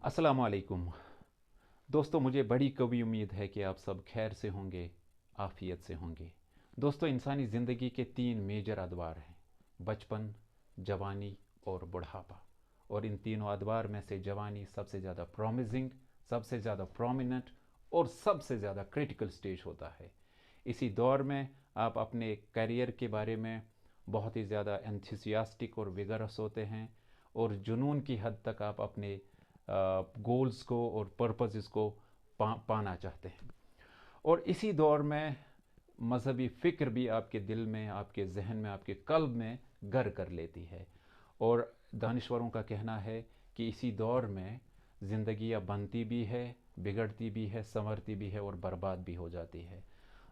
अस्सलाम वालेकुम। दोस्तों, मुझे बड़ी कभी उम्मीद है कि आप सब खैर से होंगे, आफियत से होंगे। दोस्तों, इंसानी ज़िंदगी के तीन मेजर अदवार हैं: बचपन, जवानी और बुढ़ापा। और इन तीनों अदवार में से जवानी सबसे ज़्यादा प्रॉमिजिंग, सबसे ज़्यादा प्रोमिनेंट और सबसे ज़्यादा क्रिटिकल स्टेज होता है। इसी दौर में आप अपने करियर के बारे में बहुत ही ज़्यादा एंथुसियास्टिक और विगरस होते हैं, और जुनून की हद तक आप अपने गोल्स को और पर्पसेस को पाना चाहते हैं। और इसी दौर में मजहबी फ़िक्र भी आपके दिल में, आपके जहन में, आपके कल्ब में घर कर लेती है। और दानिश्वरों का कहना है कि इसी दौर में ज़िंदगियाँ बनती भी है, बिगड़ती भी है, संवरती भी है और बर्बाद भी हो जाती है।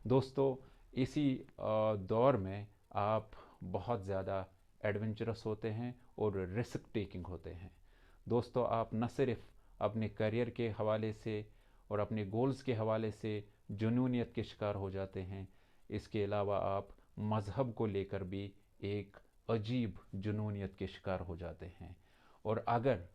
दोस्तों, इसी दौर में आप बहुत ज़्यादा एडवेंचरस होते हैं और रिस्क टेकिंग होते हैं। दोस्तों, आप न सिर्फ अपने करियर के हवाले से और अपने गोल्स के हवाले से जुनूनियत के शिकार हो जाते हैं, इसके अलावा आप मज़हब को लेकर भी एक अजीब जुनूनियत के शिकार हो जाते हैं। और अगर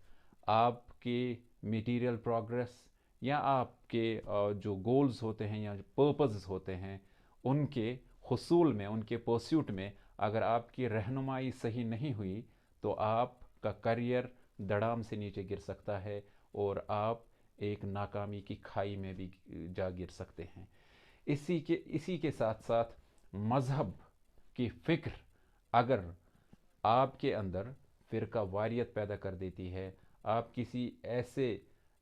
आपके मटेरियल प्रोग्रेस या आपके जो गोल्स होते हैं या जो पर्पस होते हैं, उनके हुसूल में, उनके परस्यूट में अगर आपकी रहनुमाई सही नहीं हुई, तो आपका करियर धड़ाम से नीचे गिर सकता है और आप एक नाकामी की खाई में भी जा गिर सकते हैं। इसी के साथ साथ मज़हब की फ़िक्र अगर आपके अंदर फ़िरका वारियत पैदा कर देती है, आप किसी ऐसे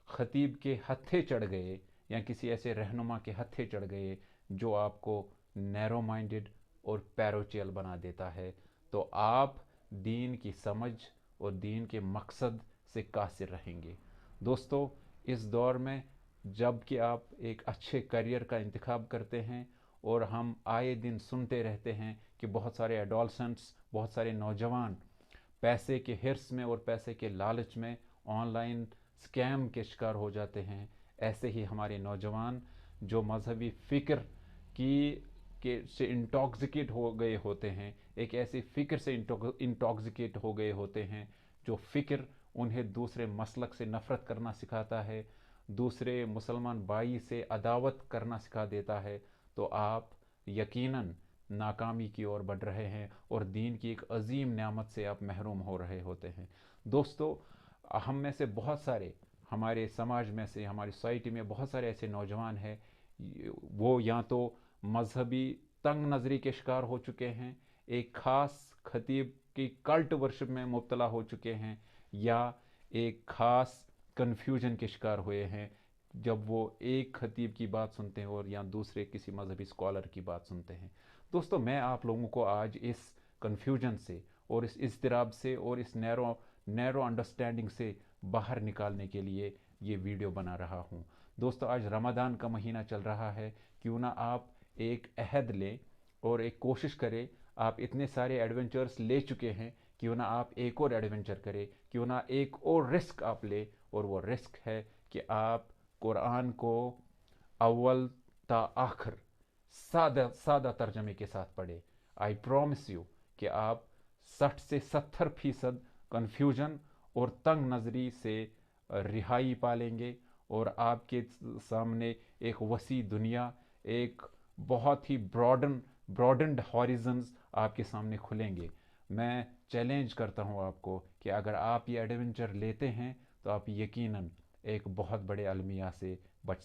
ख़तीब के हत्थे चढ़ गए या किसी ऐसे रहनुमा के हत्थे चढ़ गए जो आपको नैरो माइंडेड और पैरोचियल बना देता है, तो आप दीन की समझ और दीन के मकसद से कासिर रहेंगे। दोस्तों, इस दौर में जब कि आप एक अच्छे करियर का इंतखाब करते हैं, और हम आए दिन सुनते रहते हैं कि बहुत सारे एडोलसेंट्स, बहुत सारे नौजवान पैसे के हिर्स में और पैसे के लालच में ऑनलाइन स्कैम के शिकार हो जाते हैं। ऐसे ही हमारे नौजवान जो मजहबी फ़िक्र की के से इंटॉक्सिकेट हो गए होते हैं, एक ऐसी फ़िक्र से इंटॉक्सिकेट हो गए होते हैं जो फ़िक्र उन्हें दूसरे मसलक से नफ़रत करना सिखाता है, दूसरे मुसलमान भाई से अदावत करना सिखा देता है, तो आप यकीनन नाकामी की ओर बढ़ रहे हैं और दीन की एक अजीम नेमत से आप महरूम हो रहे होते हैं। दोस्तों, हम में से बहुत सारे, हमारे समाज में से, हमारी सोसाइटी में बहुत सारे ऐसे नौजवान हैं, वो या तो मजहबी तंग नज़री के शिकार हो चुके हैं, एक ख़ास खतीब की कल्ट वर्शिप में मुब्तला हो चुके हैं, या एक ख़ास कन्फ्यूजन के शिकार हुए हैं जब वो एक खतीब की बात सुनते हैं और या दूसरे किसी मजहबी स्कॉलर की बात सुनते हैं। दोस्तों, मैं आप लोगों को आज इस कन्फ्यूजन से और इस इज़्तिराब से और इस नैरो नैरो अंडरस्टैंडिंग से बाहर निकालने के लिए ये वीडियो बना रहा हूँ। दोस्तों, आज रमज़ान का महीना चल रहा है, क्यों ना आप एक अहद लें और एक कोशिश करें। आप इतने सारे एडवेंचर्स ले चुके हैं, क्यों ना आप एक और एडवेंचर करें, क्यों ना एक और रिस्क आप ले, और वो रिस्क है कि आप कुरान को अव्वल ता आखिर सादा सादा तर्जमे के साथ पढ़े। आई प्रॉमिस यू कि आप 60 से 70% कन्फ्यूजन और तंग नज़री से रिहाई पा लेंगे, और आपके सामने एक वसी दुनिया, एक बहुत ही ब्रॉडन्ड हॉरिजन्स आपके सामने खुलेंगे। मैं चैलेंज करता हूँ आपको कि अगर आप ये एडवेंचर लेते हैं, तो आप यकीनन एक बहुत बड़े अलमिया से बच